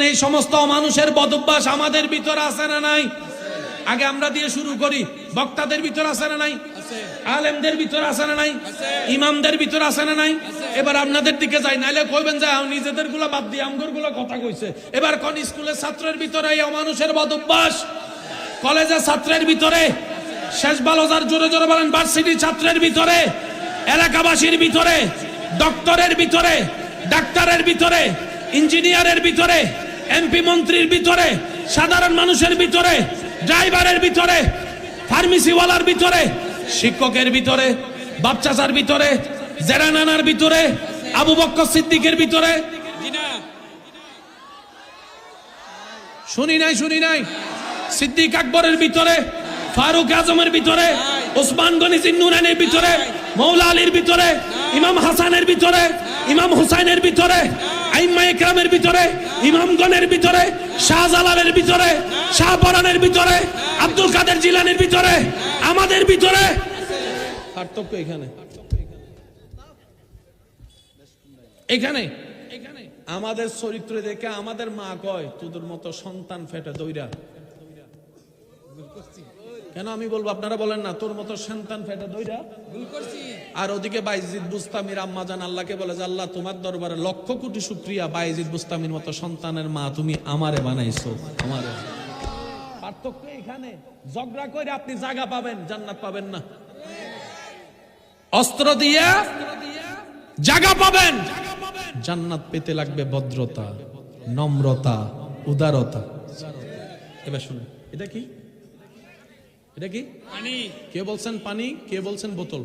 এই সমস্ত মানুষের বদভ্যাস আমাদের ভিতরে আছে না নাই? আগে আমরা দিয়ে শুরু করি। বক্তাদের ভিতরে আছে না নাই? আলেমদের ভিতরে আছে না নাই? ইমামদের ভিতরে আছে না নাই? এবার আপনাদের দিকে যাই, নাইলে কইবেন যে নিজেদের গুলো বাদ দিয়ে আমগর গুলো কথা কইছে। এবার কোন স্কুলের ছাত্রের ভিতরে এই অমানুষের বদভ্যাস? কলেজের ছাত্রের ভিতরে, শেষ বালজার জোরে জোরে বলেন, ভার্সিটির ছাত্রের ভিতরে, এলাকাবাসীর ভিতরে, ডক্টরের ভিতরে, ডাক্তারের ভিতরে, ইঞ্জিনিয়ারের ভিতরে, এমপি মন্ত্রীর ভিতরে, সাধারণ মানুষের ভিতরে, ড্রাইভারের ভিতরে, ফার্মেসিওয়ালার ভিতরে, শিক্ষকের ভিতরে, বাপচাচার ভিতরে, জেরানানার ভিতরে, আবু বকর সিদ্দিকের ভিতরে। শুনি নাই সিদ্দিক আকবরের ভিতরে, ফারুক আজমের ভিতরে, ওসমান গনি জিন্নুরানির ভিতরে, মৌলা আলীর ভিতরে, ইমাম হাসানের ভিতরে, ইমাম হুসাইনের ভিতরে, আইম্মা ইকরামের ভিতরে, ইমামগণের ভিতরে, শাহজালালের ভিতরে, শাহপরানের ভিতরে, আব্দুল কাদের জিলানির ভিতরে, আমাদের ভিতরে। পার্থক্য এখানে আমাদের চরিত্র দেখে আমাদের মা কয়, তোদের মতো সন্তান ফেটে দইরা। কেন আমি বলবো, আপনারা বলেন না, তোর মতো সন্তান ফেটে দইরা। আর ওদিকে বাইজিদ বুস্তামির আম্মা জান আল্লাহকে বলে যে আল্লাহ তোমার দরবারে লক্ষ কোটি শুকরিয়া, বাইজিদ বুস্তামির মতো সন্তানের মা তুমি আমারে বানাইছো। আমারে পার্থক্য এখানে। ঝগড়া করে আপনি জায়গা পাবেন, জান্নাত পাবেন না। অস্ত্র দিয়ে জায়গা পাবেন, জান্নাত পেতে লাগবে ভদ্রতা, নম্রতা, উদারতা। এবার শুনুন, এটা কি? এটা কি? পানি। কে বলছেন পানি, কে বলছেন বোতল?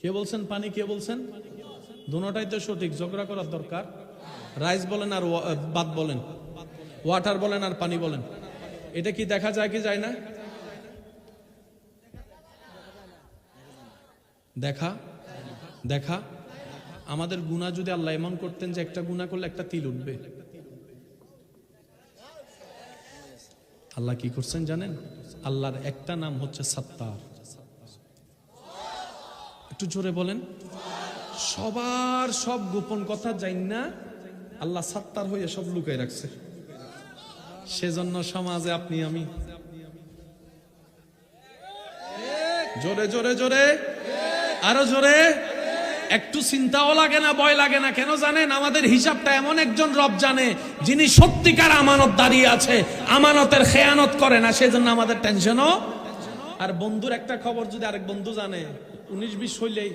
কে বলছেন পানি, কে বলছেন? দুটোটাই তো সঠিক। ঝগড়া করার দরকার। রাইস বলেন আর ভাত বলেন, ওয়াটার বলেন আর পানি বলেন, এটা কি দেখা যায় কি যায় না? দেখা আমাদের গুনাহ যদি আল্লাহ এমন করতেন যে একটা গুনাহ করলে একটা তিল উঠবে, আল্লাহ কি করছেন জানেন? আল্লাহর একটা নাম হচ্ছে সাত্তার। একটু জোরে বলেন। সবার সব গোপন কথা জানি না, আল্লাহ সাত্তার হয়ে সব লুকায় রাখছে। সেজন্য সমাজে আপনি আমি জোরে জোরে জোরে আরো জোরে, একটু চিন্তাও লাগে না, ভয় লাগে না। কেন জানেন? আমাদের হিসাবটা এমন একজন রব জানে, যিনি সত্যিকার আমানত দাঁড়িয়ে আছে, আমানতের খেয়ানত করে না। সেজন্য আমাদের টেনশনও। আর বন্ধুর একটা খবর যদি আরেক বন্ধু জানে, 19-20 হইলেই